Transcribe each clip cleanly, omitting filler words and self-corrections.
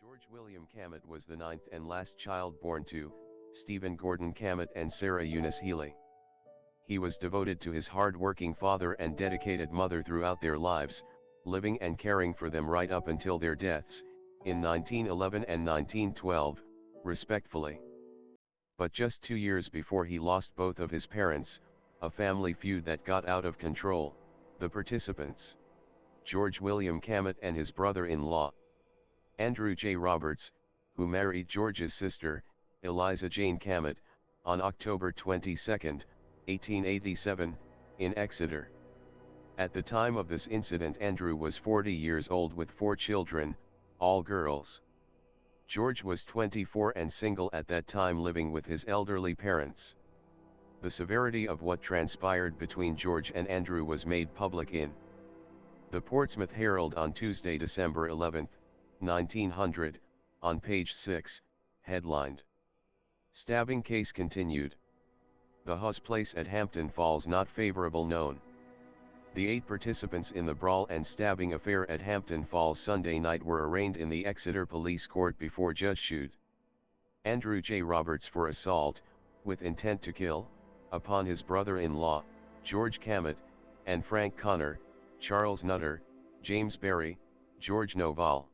George William Cammett was the ninth and last child born to Stephen Gordon Cammett and Sarah Eunice Healy. He was devoted to his hard-working father and dedicated mother throughout their lives, living and caring for them right up until their deaths, in 1911 and 1912, respectively. But just 2 years before he lost both of his parents, a family feud that got out of control, the participants: George William Cammett and his brother-in-law, Andrew J. Roberts, who married George's sister, Eliza Jane Cammett, on October 22, 1887, in Exeter. At the time of this incident, Andrew was 40 years old with 4 children, all girls. George was 24 and single at that time, living with his elderly parents. The severity of what transpired between George and Andrew was made public in the Portsmouth Herald on Tuesday, December 11, 1900, on page 6, headlined, "Stabbing Case Continued. The Hawes Place at Hampton Falls Not Favorable Known." The 8 participants in the brawl and stabbing affair at Hampton Falls Sunday night were arraigned in the Exeter Police Court before Judge Shute Andrew J. Roberts for assault, with intent to kill, upon his brother-in-law, George Cammett, and Frank Connor, Charles Nutter, James Berry, George Novall,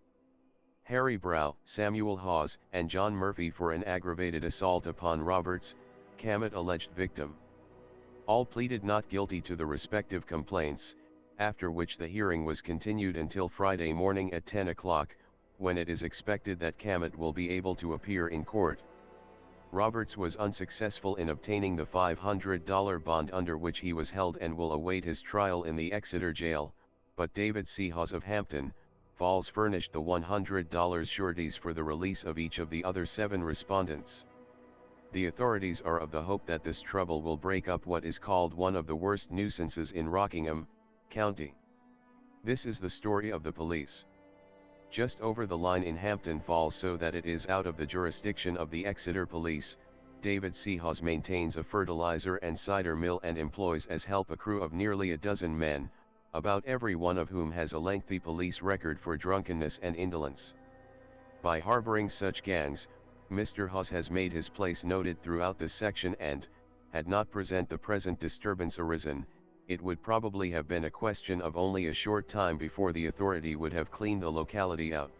Harry Brow, Samuel Hawes, and John Murphy for an aggravated assault upon Roberts, Cammett alleged victim. All pleaded not guilty to the respective complaints, after which the hearing was continued until Friday morning at 10 o'clock, when it is expected that Cammett will be able to appear in court. Roberts was unsuccessful in obtaining the $500 bond under which he was held and will await his trial in the Exeter jail, but David C. Hawes of Hampton Falls furnished the $100 sureties for the release of each of the other 7 respondents. The authorities are of the hope that this trouble will break up what is called one of the worst nuisances in Rockingham County. This is the story of the police. Just over the line in Hampton Falls, so that it is out of the jurisdiction of the Exeter Police, David C. Hawes maintains a fertilizer and cider mill and employs as help a crew of nearly a dozen men, about every one of whom has a lengthy police record for drunkenness and indolence. By harboring such gangs, Mr. Hawes has made his place noted throughout the section, and, had not the present disturbance arisen, it would probably have been a question of only a short time before the authority would have cleaned the locality out.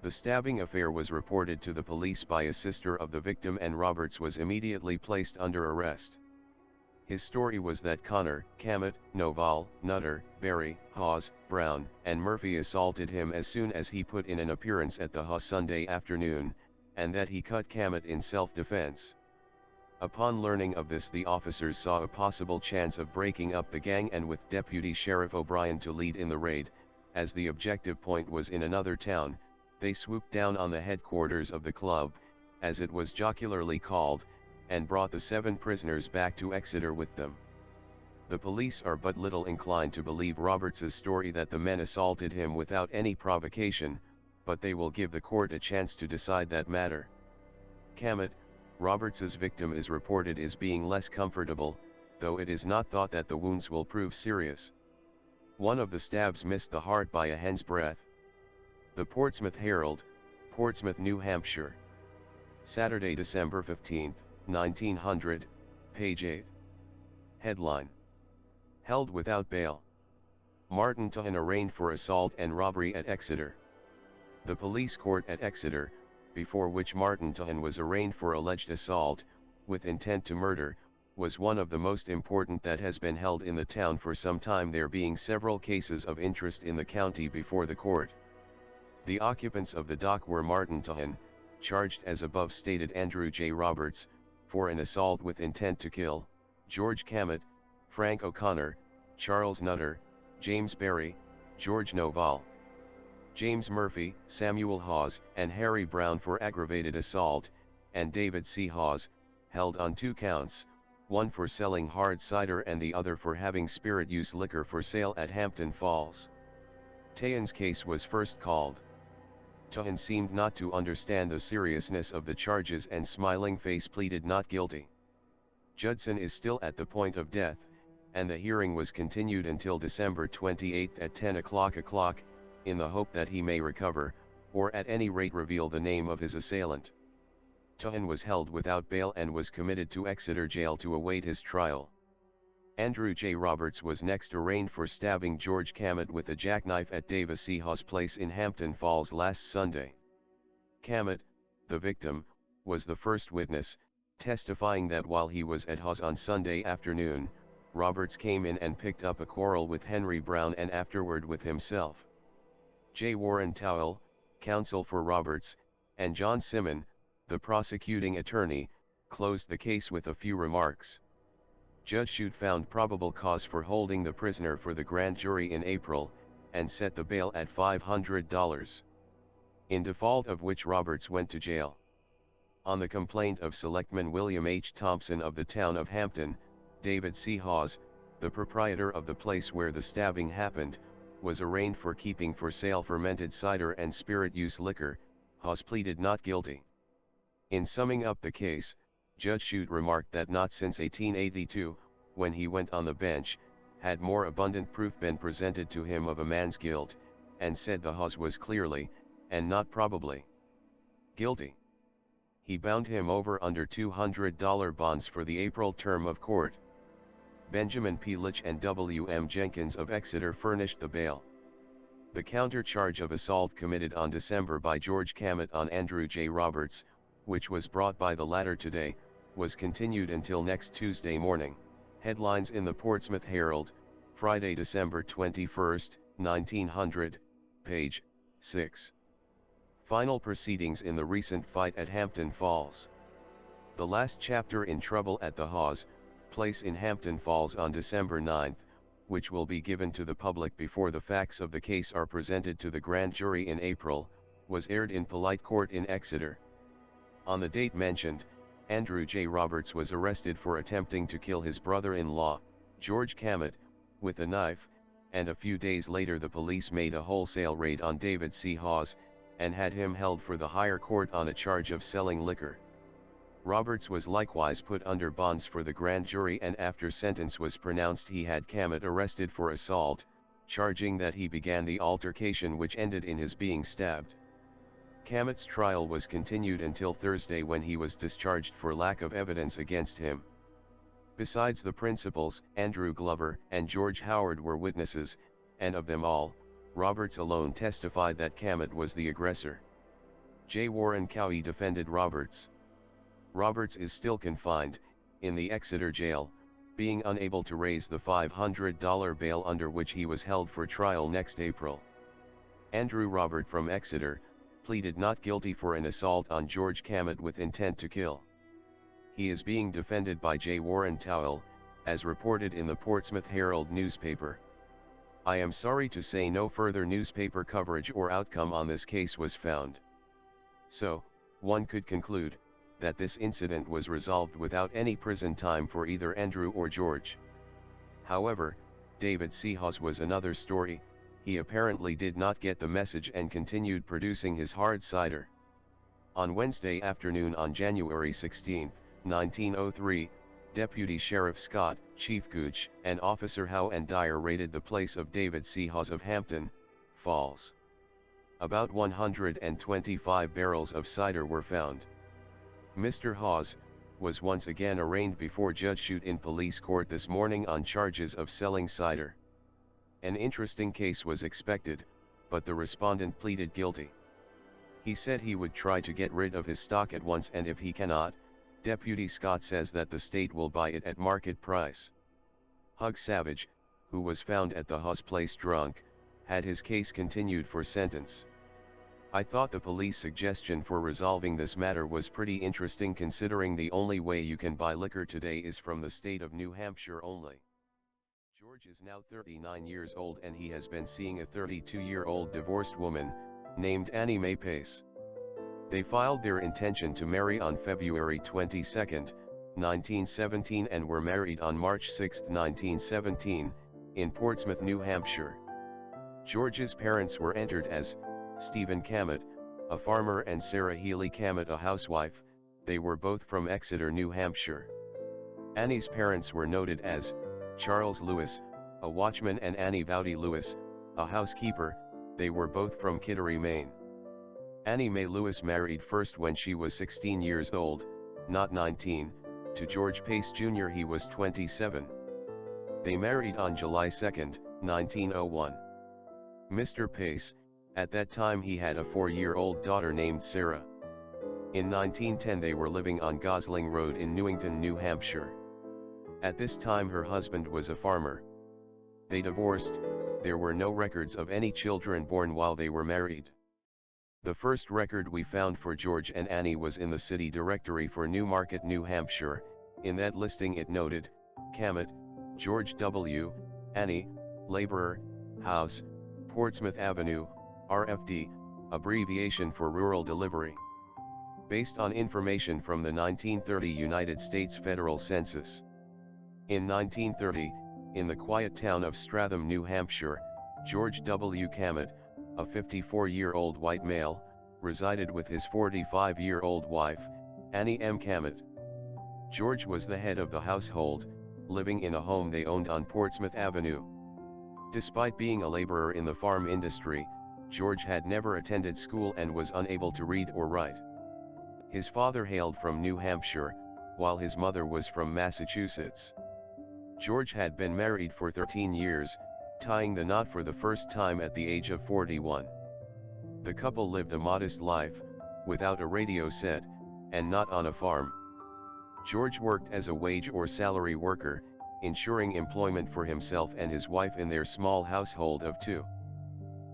The stabbing affair was reported to the police by a sister of the victim, and Roberts was immediately placed under arrest. His story was that Connor, Cammett, Novall, Nutter, Berry, Hawes, Brown, and Murphy assaulted him as soon as he put in an appearance at the Hawes Sunday afternoon, and that he cut Cammett in self-defense. Upon learning of this, the officers saw a possible chance of breaking up the gang, and with Deputy Sheriff O'Brien to lead in the raid, as the objective point was in another town, they swooped down on the headquarters of the club, as it was jocularly called, and brought the 7 prisoners back to Exeter with them. The police are but little inclined to believe Roberts's story that the men assaulted him without any provocation, but they will give the court a chance to decide that matter. Cammett, Roberts's victim, is reported as being less comfortable, though it is not thought that the wounds will prove serious. One of the stabs missed the heart by a hen's breadth. The Portsmouth Herald, Portsmouth, New Hampshire. Saturday, December 15, 1900, page 8. Headline: Held without bail. Martin Tuhan arraigned for assault and robbery at Exeter. The police court at Exeter, before which Martin Tuhan was arraigned for alleged assault, with intent to murder, was one of the most important that has been held in the town for some time, there being several cases of interest in the county before the court. The occupants of the dock were Martin Tuhan, charged as above stated, Andrew J. Roberts, for an assault with intent to kill, George Cammett, Frank O'Connor, Charles Nutter, James Berry, George Novall, James Murphy, Samuel Hawes, and Harry Brown for aggravated assault, and David C. Hawes, held on 2 counts, one for selling hard cider and the other for having spirit-use liquor for sale at Hampton Falls. Tuhan's case was first called. Tuhan seemed not to understand the seriousness of the charges and smiling face pleaded not guilty. Judson is still at the point of death, and the hearing was continued until December 28 at 10 o'clock, in the hope that he may recover, or at any rate reveal the name of his assailant. Tuhan was held without bail and was committed to Exeter Jail to await his trial. Andrew J. Roberts was next arraigned for stabbing George Cammett with a jackknife at Davis C. Hawes Place in Hampton Falls last Sunday. Cammett, the victim, was the first witness, testifying that while he was at Hawes on Sunday afternoon, Roberts came in and picked up a quarrel with Henry Brown and afterward with himself. J. Warren Towell, counsel for Roberts, and John Simon, the prosecuting attorney, closed the case with a few remarks. Judge Shute found probable cause for holding the prisoner for the grand jury in April, and set the bail at $500. In default of which Roberts went to jail. On the complaint of Selectman William H. Thompson of the town of Hampton, David C. Hawes, the proprietor of the place where the stabbing happened, was arraigned for keeping for sale fermented cider and spirit-use liquor. Hawes pleaded not guilty. In summing up the case, Judge Shute remarked that not since 1882, when he went on the bench, had more abundant proof been presented to him of a man's guilt, and said the Hawes was clearly, and not probably, guilty. He bound him over under $200 bonds for the April term of court. Benjamin P. Litch and W. M. Jenkins of Exeter furnished the bail. The counter-charge of assault committed on December by George Cammett on Andrew J. Roberts, which was brought by the latter today, was continued until next Tuesday morning. Headlines in the Portsmouth Herald, Friday, December 21, 1900, page 6. Final proceedings in the recent fight at Hampton Falls. The last chapter in Trouble at the Hawes Place in Hampton Falls on December 9, which will be given to the public before the facts of the case are presented to the grand jury in April, was aired in Polite Court in Exeter. On the date mentioned, Andrew J. Roberts was arrested for attempting to kill his brother-in-law, George Cammett, with a knife, and a few days later the police made a wholesale raid on David C. Hawes, and had him held for the higher court on a charge of selling liquor. Roberts was likewise put under bonds for the grand jury, and after sentence was pronounced he had Cammett arrested for assault, charging that he began the altercation which ended in his being stabbed. Cammett's trial was continued until Thursday, when he was discharged for lack of evidence against him. Besides the principals, Andrew Glover and George Howard were witnesses, and of them all, Roberts alone testified that Cammett was the aggressor. J. Warren Cowie defended Roberts. Roberts is still confined, in the Exeter jail, being unable to raise the $500 bail under which he was held for trial next April. Andrew Robert from Exeter pleaded not guilty for an assault on George Cammett with intent to kill. He is being defended by J. Warren Towell, as reported in the Portsmouth Herald newspaper. I am sorry to say no further newspaper coverage or outcome on this case was found. So, one could conclude that this incident was resolved without any prison time for either Andrew or George. However, David C. Hawes was another story. He apparently did not get the message and continued producing his hard cider. On Wednesday afternoon, on January 16, 1903, Deputy Sheriff Scott, Chief Gooch, and Officer Howe and Dyer raided the place of David C. Hawes of Hampton Falls. About 125 barrels of cider were found. Mr. Hawes was once again arraigned before Judge Shute in police court this morning on charges of selling cider. An interesting case was expected, but the respondent pleaded guilty. He said he would try to get rid of his stock at once, and if he cannot, Deputy Scott says that the state will buy it at market price. Hugh Savage, who was found at the Hawes Place drunk, had his case continued for sentence. I thought the police suggestion for resolving this matter was pretty interesting, considering the only way you can buy liquor today is from the state of New Hampshire only. George is now 39 years old, and he has been seeing a 32-year-old divorced woman, named Annie Mae Pace. They filed their intention to marry on February 22, 1917 and were married on March 6, 1917, in Portsmouth, New Hampshire. George's parents were entered as Stephen Cammett, a farmer, and Sarah Healy Cammett, a housewife. They were both from Exeter, New Hampshire. Annie's parents were noted as Charles Lewis, a watchman, and Annie Vowdy Lewis, a housekeeper. They were both from Kittery, Maine. Annie Mae Lewis married first when she was 16 years old, not 19, to George Pace Jr. He was 27. They married on July 2, 1901. Mr. Pace, at that time he had a 4-year-old daughter named Sarah. In 1910 they were living on Gosling Road in Newington, New Hampshire. At this time her husband was a farmer. They divorced. There were no records of any children born while they were married. The first record we found for George and Annie was in the city directory for Newmarket, New Hampshire. In that listing it noted, Cammett, George W., Annie, laborer, house, Portsmouth Avenue, RFD, abbreviation for rural delivery. Based on information from the 1930 United States Federal Census. In 1930, in the quiet town of Stratham, New Hampshire, George W. Cammett, a 54-year-old white male, resided with his 45-year-old wife, Annie M. Cammett. George was the head of the household, living in a home they owned on Portsmouth Avenue. Despite being a laborer in the farm industry, George had never attended school and was unable to read or write. His father hailed from New Hampshire, while his mother was from Massachusetts. George had been married for 13 years, tying the knot for the first time at the age of 41. The couple lived a modest life, without a radio set, and not on a farm. George worked as a wage or salary worker, ensuring employment for himself and his wife in their small household of two.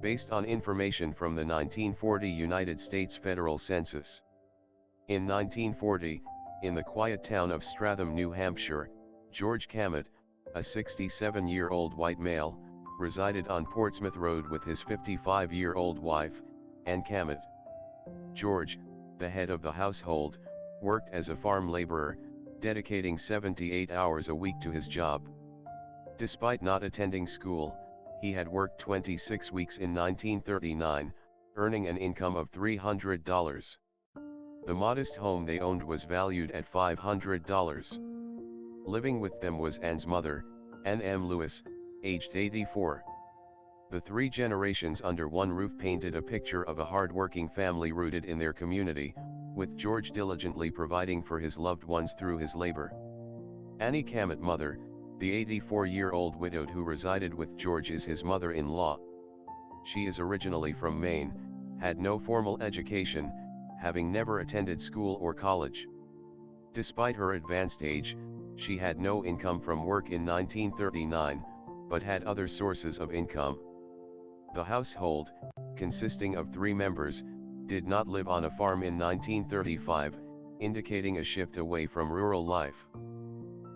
Based on information from the 1940 United States Federal Census. In 1940, in the quiet town of Stratham, New Hampshire, George Cammett, a 67-year-old white male, resided on Portsmouth Road with his 55-year-old wife, Ann Cammett. George, the head of the household, worked as a farm laborer, dedicating 78 hours a week to his job. Despite not attending school, he had worked 26 weeks in 1939, earning an income of $300. The modest home they owned was valued at $500. Living with them was Ann's mother, Ann M. Lewis, aged 84. The three generations under one roof painted a picture of a hard-working family rooted in their community, with George diligently providing for his loved ones through his labor. Annie Cammett, mother, the 84-year-old widowed who resided with George, is his mother-in-law. She is originally from Maine, had no formal education, having never attended school or college. Despite her advanced age, she had no income from work in 1939, but had other sources of income. The household, consisting of 3 members, did not live on a farm in 1935, indicating a shift away from rural life.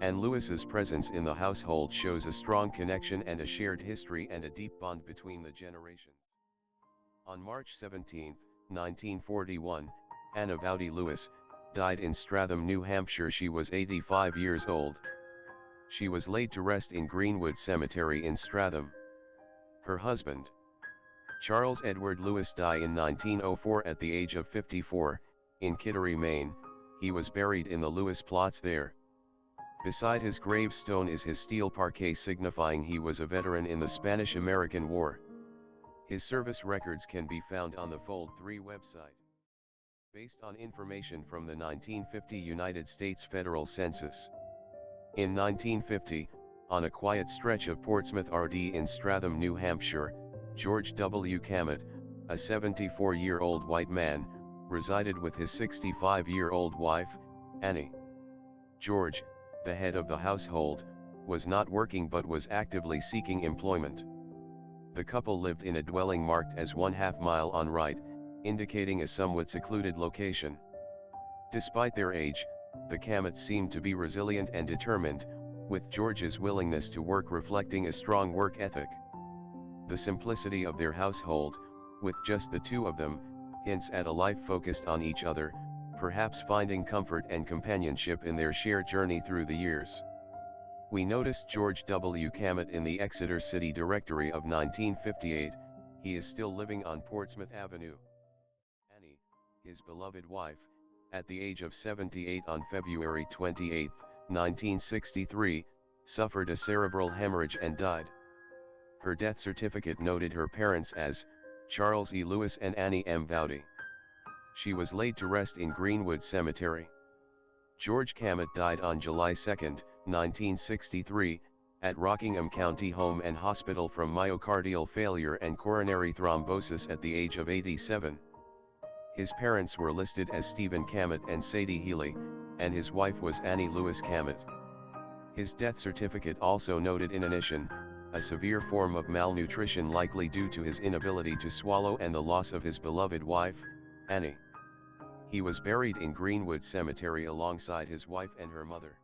Ann Lewis's presence in the household shows a strong connection and a shared history and a deep bond between the generations. On March 17, 1941, Anna Vowdy Lewis died in Stratham, New Hampshire. She was 85 years old. She was laid to rest in Greenwood Cemetery in Stratham. Her husband, Charles Edward Lewis, died in 1904 at the age of 54, in Kittery, Maine. He was buried in the Lewis plots there. Beside his gravestone is his steel parquet signifying he was a veteran in the Spanish-American War. His service records can be found on the Fold 3 website. Based on information from the 1950 United States Federal Census. In 1950, on a quiet stretch of Portsmouth RD in Stratham, New Hampshire, George W. Cammett, a 74-year-old white man, resided with his 65-year-old wife, Annie. George, the head of the household, was not working but was actively seeking employment. The couple lived in a dwelling marked as 1/2 mile on right, indicating a somewhat secluded location. Despite their age, the Cammetts seemed to be resilient and determined, with George's willingness to work reflecting a strong work ethic. The simplicity of their household, with just the two of them, hints at a life focused on each other, perhaps finding comfort and companionship in their shared journey through the years. We noticed George W. Cammett in the Exeter City Directory of 1958, he is still living on Portsmouth Avenue. Annie, his beloved wife, at the age of 78 on February 28, 1963, suffered a cerebral hemorrhage and died. Her death certificate noted her parents as Charles E. Lewis and Annie M. Vowdy. She was laid to rest in Greenwood Cemetery. George Cammett died on July 2, 1963, at Rockingham County Home and Hospital from myocardial failure and coronary thrombosis at the age of 87. His parents were listed as Stephen Cammett and Sadie Healy, and his wife was Annie Lewis Cammett. His death certificate also noted inanition, a severe form of malnutrition likely due to his inability to swallow and the loss of his beloved wife, Annie. He was buried in Greenwood Cemetery alongside his wife and her mother.